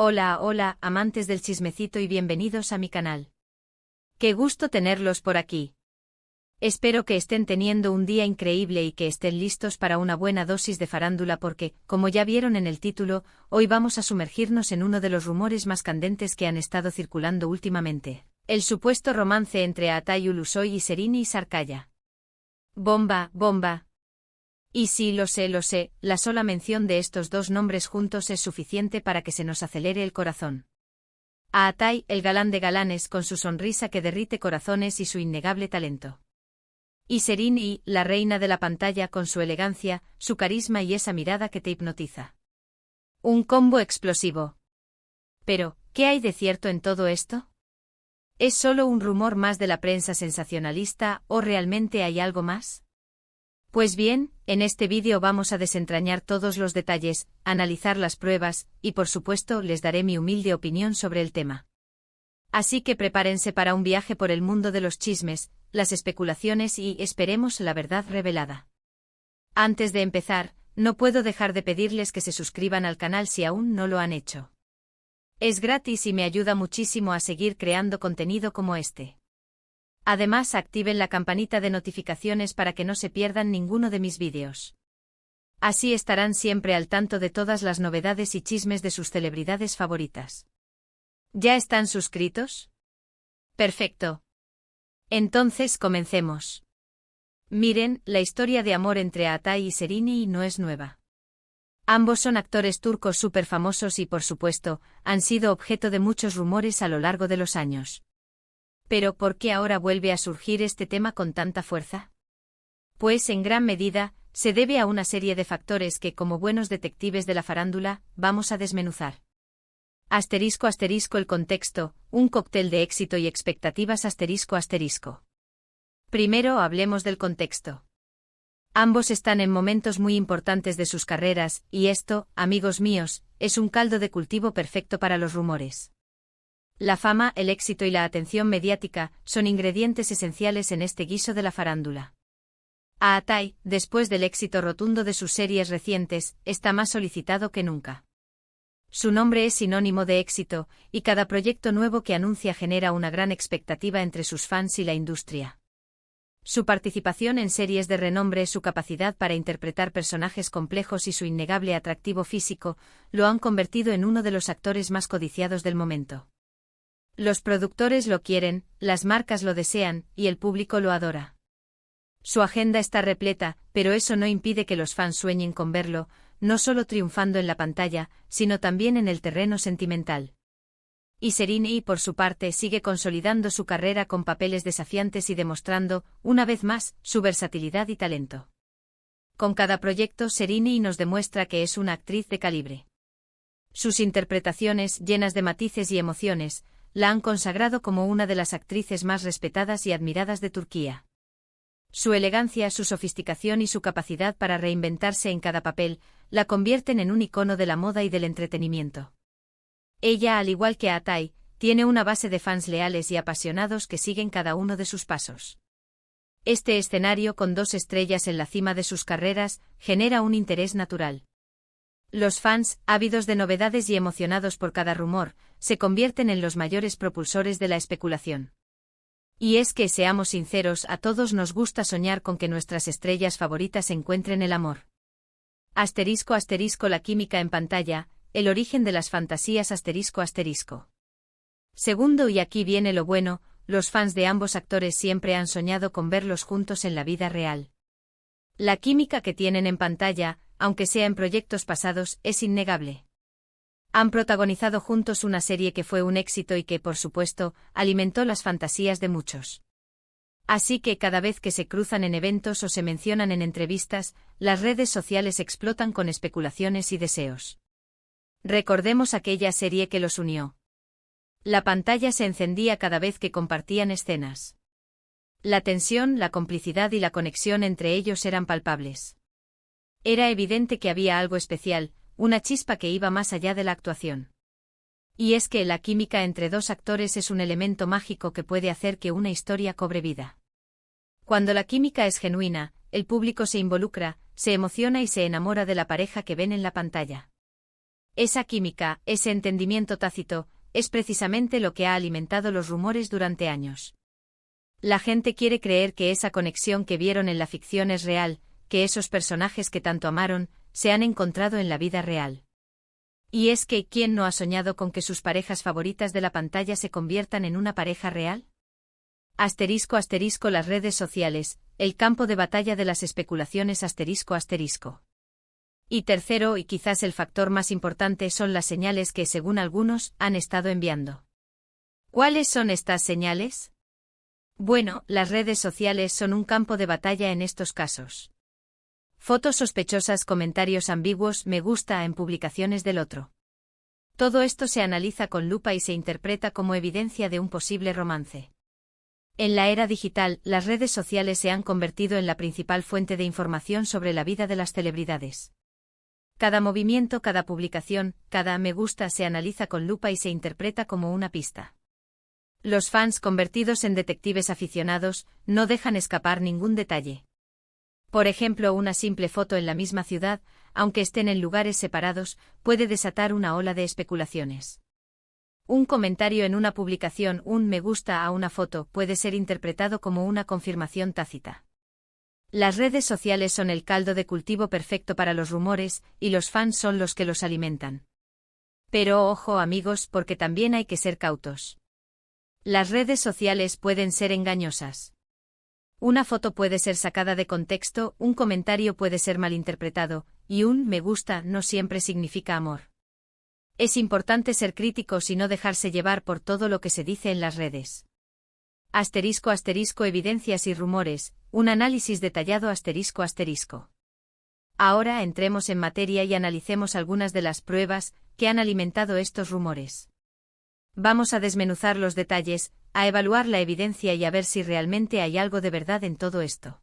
Hola, hola, amantes del chismecito y bienvenidos a mi canal. Qué gusto tenerlos por aquí. Espero que estén teniendo un día increíble y que estén listos para una buena dosis de farándula porque, como ya vieron en el título, hoy vamos a sumergirnos en uno de los rumores más candentes que han estado circulando últimamente. El supuesto romance entre Atay Ulusoy y Serini Sarkaya. Bomba, bomba. Y sí, lo sé, la sola mención de estos dos nombres juntos es suficiente para que se nos acelere el corazón. A Atay, el galán de galanes con su sonrisa que derrite corazones y su innegable talento. Y Serini, la reina de la pantalla con su elegancia, su carisma y esa mirada que te hipnotiza. Un combo explosivo. Pero, ¿qué hay de cierto en todo esto? ¿Es solo un rumor más de la prensa sensacionalista o realmente hay algo más? Pues bien, en este vídeo vamos a desentrañar todos los detalles, analizar las pruebas, y por supuesto les daré mi humilde opinión sobre el tema. Así que prepárense para un viaje por el mundo de los chismes, las especulaciones y esperemos la verdad revelada. Antes de empezar, no puedo dejar de pedirles que se suscriban al canal si aún no lo han hecho. Es gratis y me ayuda muchísimo a seguir creando contenido como este. Además, activen la campanita de notificaciones para que no se pierdan ninguno de mis vídeos. Así estarán siempre al tanto de todas las novedades y chismes de sus celebridades favoritas. ¿Ya están suscritos? Perfecto. Entonces comencemos. Miren, la historia de amor entre Atay y Serini no es nueva. Ambos son actores turcos súper famosos y por supuesto, han sido objeto de muchos rumores a lo largo de los años. Pero ¿por qué ahora vuelve a surgir este tema con tanta fuerza? Pues en gran medida, se debe a una serie de factores que como buenos detectives de la farándula, vamos a desmenuzar. Asterisco el contexto, un cóctel de éxito y expectativas asterisco. Primero hablemos del contexto. Ambos están en momentos muy importantes de sus carreras, y esto, amigos míos, es un caldo de cultivo perfecto para los rumores. La fama, el éxito y la atención mediática son ingredientes esenciales en este guiso de la farándula. A Atay, después del éxito rotundo de sus series recientes, está más solicitado que nunca. Su nombre es sinónimo de éxito, y cada proyecto nuevo que anuncia genera una gran expectativa entre sus fans y la industria. Su participación en series de renombre, su capacidad para interpretar personajes complejos y su innegable atractivo físico, lo han convertido en uno de los actores más codiciados del momento. Los productores lo quieren, las marcas lo desean, y el público lo adora. Su agenda está repleta, pero eso no impide que los fans sueñen con verlo, no solo triunfando en la pantalla, sino también en el terreno sentimental. Y Serini, por su parte, sigue consolidando su carrera con papeles desafiantes y demostrando, una vez más, su versatilidad y talento. Con cada proyecto, Serini nos demuestra que es una actriz de calibre. Sus interpretaciones, llenas de matices y emociones, la han consagrado como una de las actrices más respetadas y admiradas de Turquía. Su elegancia, su sofisticación y su capacidad para reinventarse en cada papel, la convierten en un icono de la moda y del entretenimiento. Ella, al igual que Atay, tiene una base de fans leales y apasionados que siguen cada uno de sus pasos. Este escenario, con dos estrellas en la cima de sus carreras, genera un interés natural. Los fans, ávidos de novedades y emocionados por cada rumor, se convierten en los mayores propulsores de la especulación. Y es que, seamos sinceros, a todos nos gusta soñar con que nuestras estrellas favoritas encuentren el amor. Asterisco la química en pantalla, el origen de las fantasías asterisco. Segundo, y aquí viene lo bueno, los fans de ambos actores siempre han soñado con verlos juntos en la vida real. La química que tienen en pantalla, aunque sea en proyectos pasados, es innegable. Han protagonizado juntos una serie que fue un éxito y que, por supuesto, alimentó las fantasías de muchos. Así que cada vez que se cruzan en eventos o se mencionan en entrevistas, las redes sociales explotan con especulaciones y deseos. Recordemos aquella serie que los unió. La pantalla se encendía cada vez que compartían escenas. La tensión, la complicidad y la conexión entre ellos eran palpables. Era evidente que había algo especial, una chispa que iba más allá de la actuación. Y es que la química entre dos actores es un elemento mágico que puede hacer que una historia cobre vida. Cuando la química es genuina, el público se involucra, se emociona y se enamora de la pareja que ven en la pantalla. Esa química, ese entendimiento tácito, es precisamente lo que ha alimentado los rumores durante años. La gente quiere creer que esa conexión que vieron en la ficción es real, que esos personajes que tanto amaron, se han encontrado en la vida real. Y es que, ¿quién no ha soñado con que sus parejas favoritas de la pantalla se conviertan en una pareja real? Asterisco asterisco las redes sociales, el campo de batalla de las especulaciones asterisco asterisco. Y tercero, y quizás el factor más importante, son las señales que, según algunos, han estado enviando. ¿Cuáles son estas señales? Bueno, las redes sociales son un campo de batalla en estos casos. Fotos sospechosas, comentarios ambiguos, me gusta en publicaciones del otro. Todo esto se analiza con lupa y se interpreta como evidencia de un posible romance. En la era digital, las redes sociales se han convertido en la principal fuente de información sobre la vida de las celebridades. Cada movimiento, cada publicación, cada me gusta se analiza con lupa y se interpreta como una pista. Los fans, convertidos en detectives aficionados, no dejan escapar ningún detalle. Por ejemplo, una simple foto en la misma ciudad, aunque estén en lugares separados, puede desatar una ola de especulaciones. Un comentario en una publicación, un me gusta a una foto, puede ser interpretado como una confirmación tácita. Las redes sociales son el caldo de cultivo perfecto para los rumores, y los fans son los que los alimentan. Pero ojo amigos, porque también hay que ser cautos. Las redes sociales pueden ser engañosas. Una foto puede ser sacada de contexto, un comentario puede ser malinterpretado, y un me gusta no siempre significa amor. Es importante ser críticos y no dejarse llevar por todo lo que se dice en las redes. Asterisco asterisco evidencias y rumores, un análisis detallado asterisco asterisco. Ahora entremos en materia y analicemos algunas de las pruebas que han alimentado estos rumores. Vamos a desmenuzar los detalles, a evaluar la evidencia y a ver si realmente hay algo de verdad en todo esto.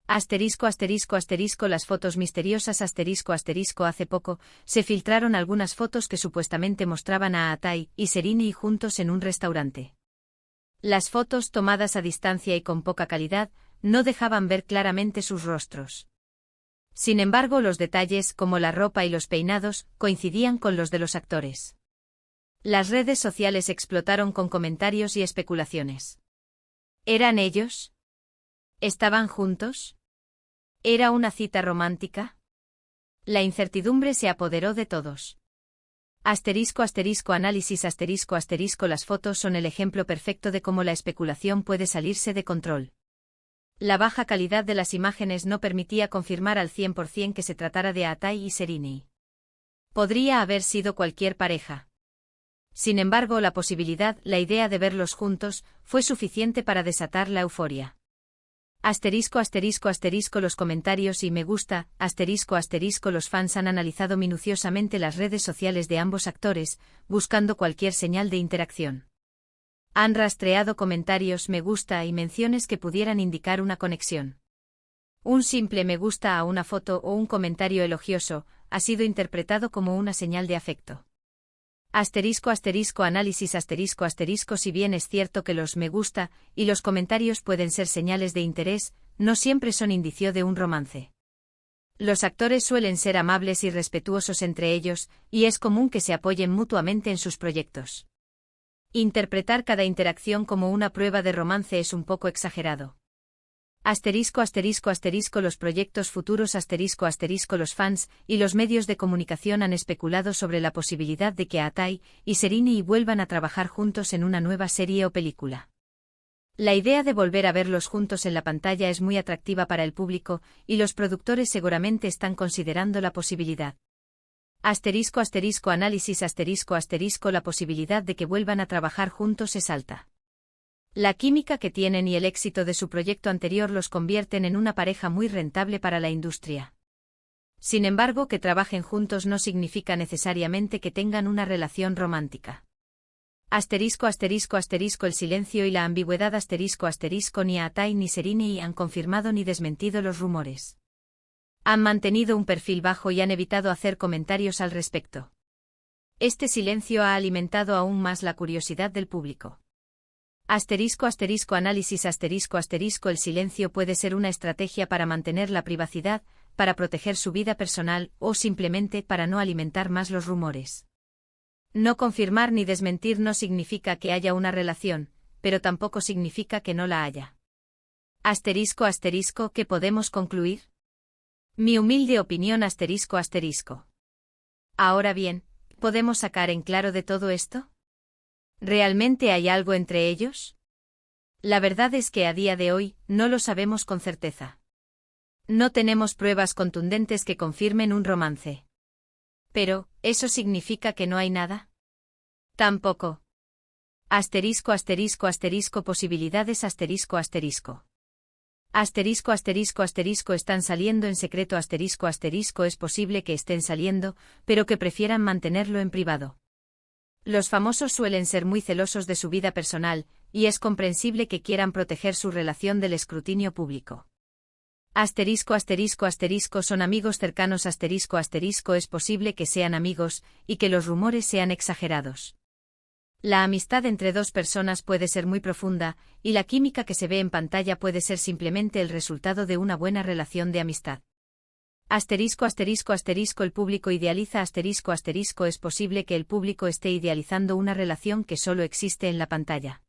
Asterisco asterisco asterisco las fotos misteriosas asterisco asterisco hace poco se filtraron algunas fotos que supuestamente mostraban a Atai y Serini juntos en un restaurante. Las fotos tomadas a distancia y con poca calidad no dejaban ver claramente sus rostros. Sin embargo, los detalles, como la ropa y los peinados, coincidían con los de los actores. Las redes sociales explotaron con comentarios y especulaciones. ¿Eran ellos? ¿Estaban juntos? ¿Era una cita romántica? La incertidumbre se apoderó de todos. Asterisco asterisco análisis asterisco asterisco las fotos son el ejemplo perfecto de cómo la especulación puede salirse de control. La baja calidad de las imágenes no permitía confirmar al 100% que se tratara de Atai y Serini. Podría haber sido cualquier pareja. Sin embargo, la idea de verlos juntos, fue suficiente para desatar la euforia. Asterisco asterisco asterisco los comentarios y me gusta, asterisco asterisco los fans han analizado minuciosamente las redes sociales de ambos actores, buscando cualquier señal de interacción. Han rastreado comentarios, me gusta y menciones que pudieran indicar una conexión. Un simple me gusta a una foto o un comentario elogioso, ha sido interpretado como una señal de afecto. Asterisco asterisco análisis asterisco asterisco si bien es cierto que los me gusta y los comentarios pueden ser señales de interés, no siempre son indicio de un romance. Los actores suelen ser amables y respetuosos entre ellos, y es común que se apoyen mutuamente en sus proyectos. Interpretar cada interacción como una prueba de romance es un poco exagerado. Asterisco asterisco asterisco los proyectos futuros asterisco asterisco los fans y los medios de comunicación han especulado sobre la posibilidad de que Atai y Serini vuelvan a trabajar juntos en una nueva serie o película. La idea de volver a verlos juntos en la pantalla es muy atractiva para el público y los productores seguramente están considerando la posibilidad. Asterisco asterisco análisis asterisco asterisco la posibilidad de que vuelvan a trabajar juntos es alta. La química que tienen y el éxito de su proyecto anterior los convierten en una pareja muy rentable para la industria. Sin embargo, que trabajen juntos no significa necesariamente que tengan una relación romántica. Asterisco asterisco asterisco el silencio y la ambigüedad asterisco asterisco ni Atai ni Serini han confirmado ni desmentido los rumores. Han mantenido un perfil bajo y han evitado hacer comentarios al respecto. Este silencio ha alimentado aún más la curiosidad del público. Asterisco asterisco análisis asterisco asterisco el silencio puede ser una estrategia para mantener la privacidad, para proteger su vida personal o simplemente para no alimentar más los rumores. No confirmar ni desmentir no significa que haya una relación, pero tampoco significa que no la haya. Asterisco asterisco, ¿qué podemos concluir? Mi humilde opinión asterisco asterisco. Ahora bien, ¿podemos sacar en claro de todo esto? ¿Realmente hay algo entre ellos? La verdad es que a día de hoy, no lo sabemos con certeza. No tenemos pruebas contundentes que confirmen un romance. Pero, ¿eso significa que no hay nada? Tampoco. Asterisco asterisco asterisco posibilidades asterisco asterisco. Asterisco asterisco asterisco están saliendo en secreto asterisco asterisco es posible que estén saliendo, pero que prefieran mantenerlo en privado. Los famosos suelen ser muy celosos de su vida personal, y es comprensible que quieran proteger su relación del escrutinio público. Asterisco asterisco asterisco son amigos cercanos asterisco asterisco es posible que sean amigos, y que los rumores sean exagerados. La amistad entre dos personas puede ser muy profunda, y la química que se ve en pantalla puede ser simplemente el resultado de una buena relación de amistad. Asterisco asterisco asterisco el público idealiza asterisco asterisco es posible que el público esté idealizando una relación que solo existe en la pantalla.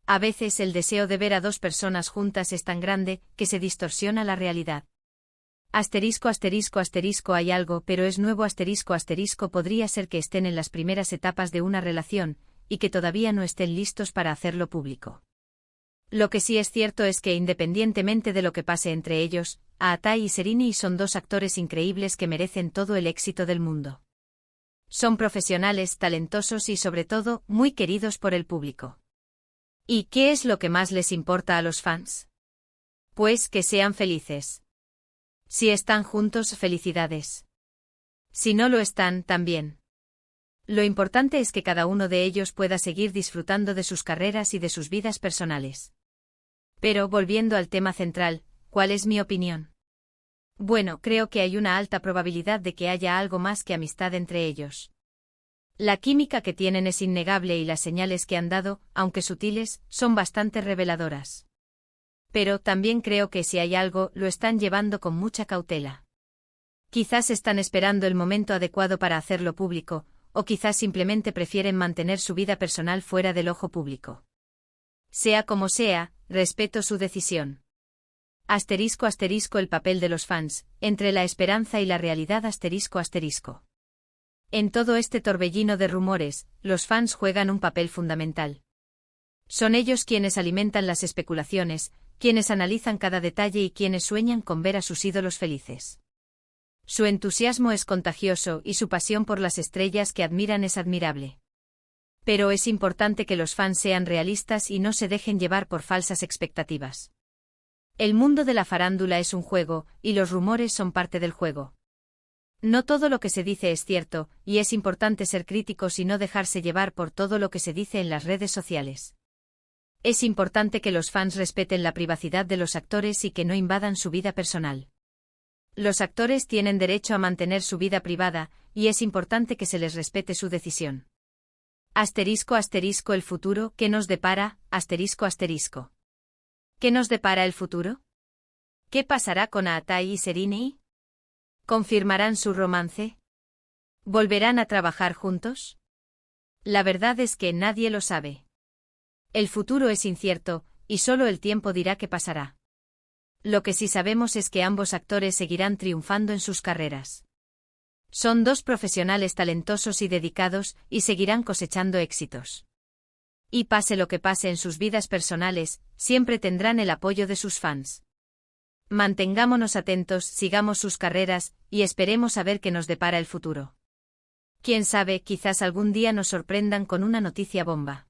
A veces el deseo de ver a dos personas juntas es tan grande que se distorsiona la realidad. Asterisco asterisco asterisco hay algo pero es nuevo asterisco asterisco podría ser que estén en las primeras etapas de una relación, y que todavía no estén listos para hacerlo público. Lo que sí es cierto es que independientemente de lo que pase entre ellos, Aatai y Serini son dos actores increíbles que merecen todo el éxito del mundo. Son profesionales, talentosos y sobre todo, muy queridos por el público. ¿Y qué es lo que más les importa a los fans? Pues que sean felices. Si están juntos, felicidades. Si no lo están, también. Lo importante es que cada uno de ellos pueda seguir disfrutando de sus carreras y de sus vidas personales. Pero, volviendo al tema central, ¿cuál es mi opinión? Bueno, creo que hay una alta probabilidad de que haya algo más que amistad entre ellos. La química que tienen es innegable y las señales que han dado, aunque sutiles, son bastante reveladoras. Pero también creo que si hay algo, lo están llevando con mucha cautela. Quizás están esperando el momento adecuado para hacerlo público, o quizás simplemente prefieren mantener su vida personal fuera del ojo público. Sea como sea, respeto su decisión. Asterisco asterisco el papel de los fans, entre la esperanza y la realidad asterisco asterisco. En todo este torbellino de rumores, los fans juegan un papel fundamental. Son ellos quienes alimentan las especulaciones, quienes analizan cada detalle y quienes sueñan con ver a sus ídolos felices. Su entusiasmo es contagioso y su pasión por las estrellas que admiran es admirable. Pero es importante que los fans sean realistas y no se dejen llevar por falsas expectativas. El mundo de la farándula es un juego, y los rumores son parte del juego. No todo lo que se dice es cierto, y es importante ser críticos y no dejarse llevar por todo lo que se dice en las redes sociales. Es importante que los fans respeten la privacidad de los actores y que no invadan su vida personal. Los actores tienen derecho a mantener su vida privada, y es importante que se les respete su decisión. Asterisco asterisco el futuro, ¿qué nos depara? Asterisco asterisco. ¿Qué nos depara el futuro? ¿Qué pasará con Aatai y Serini? ¿Confirmarán su romance? ¿Volverán a trabajar juntos? La verdad es que nadie lo sabe. El futuro es incierto, y solo el tiempo dirá qué pasará. Lo que sí sabemos es que ambos actores seguirán triunfando en sus carreras. Son dos profesionales talentosos y dedicados, y seguirán cosechando éxitos. Y pase lo que pase en sus vidas personales, siempre tendrán el apoyo de sus fans. Mantengámonos atentos, sigamos sus carreras, y esperemos a ver qué nos depara el futuro. Quién sabe, quizás algún día nos sorprendan con una noticia bomba.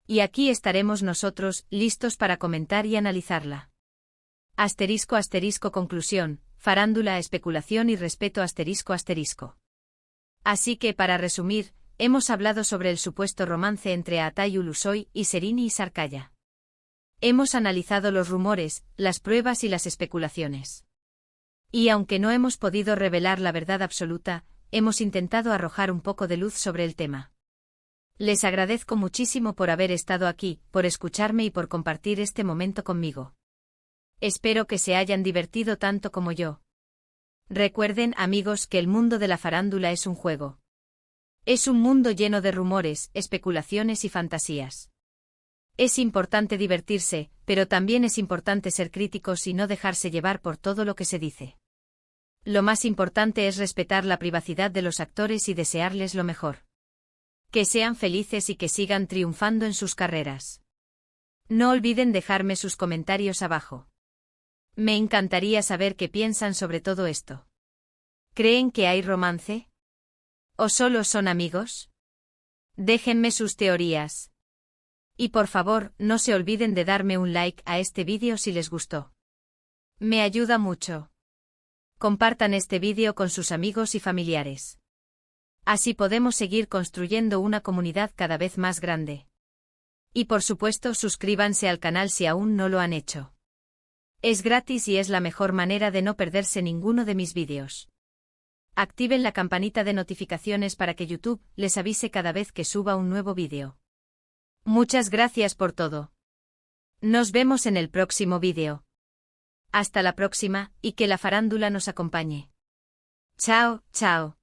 Y aquí estaremos nosotros, listos para comentar y analizarla. Asterisco asterisco conclusión, farándula, especulación y respeto asterisco asterisco. Así que para resumir, hemos hablado sobre el supuesto romance entre Aatai Ulusoy y Serini y Sarkaya. Hemos analizado los rumores, las pruebas y las especulaciones. Y aunque no hemos podido revelar la verdad absoluta, hemos intentado arrojar un poco de luz sobre el tema. Les agradezco muchísimo por haber estado aquí, por escucharme y por compartir este momento conmigo. Espero que se hayan divertido tanto como yo. Recuerden, amigos, que el mundo de la farándula es un juego. Es un mundo lleno de rumores, especulaciones y fantasías. Es importante divertirse, pero también es importante ser críticos y no dejarse llevar por todo lo que se dice. Lo más importante es respetar la privacidad de los actores y desearles lo mejor. Que sean felices y que sigan triunfando en sus carreras. No olviden dejarme sus comentarios abajo. Me encantaría saber qué piensan sobre todo esto. ¿Creen que hay romance? ¿O solo son amigos? Déjenme sus teorías. Y por favor, no se olviden de darme un like a este vídeo si les gustó. Me ayuda mucho. Compartan este vídeo con sus amigos y familiares. Así podemos seguir construyendo una comunidad cada vez más grande. Y por supuesto, suscríbanse al canal si aún no lo han hecho. Es gratis y es la mejor manera de no perderse ninguno de mis vídeos. Activen la campanita de notificaciones para que YouTube les avise cada vez que suba un nuevo vídeo. Muchas gracias por todo. Nos vemos en el próximo vídeo. Hasta la próxima, y que la farándula nos acompañe. Chao, chao.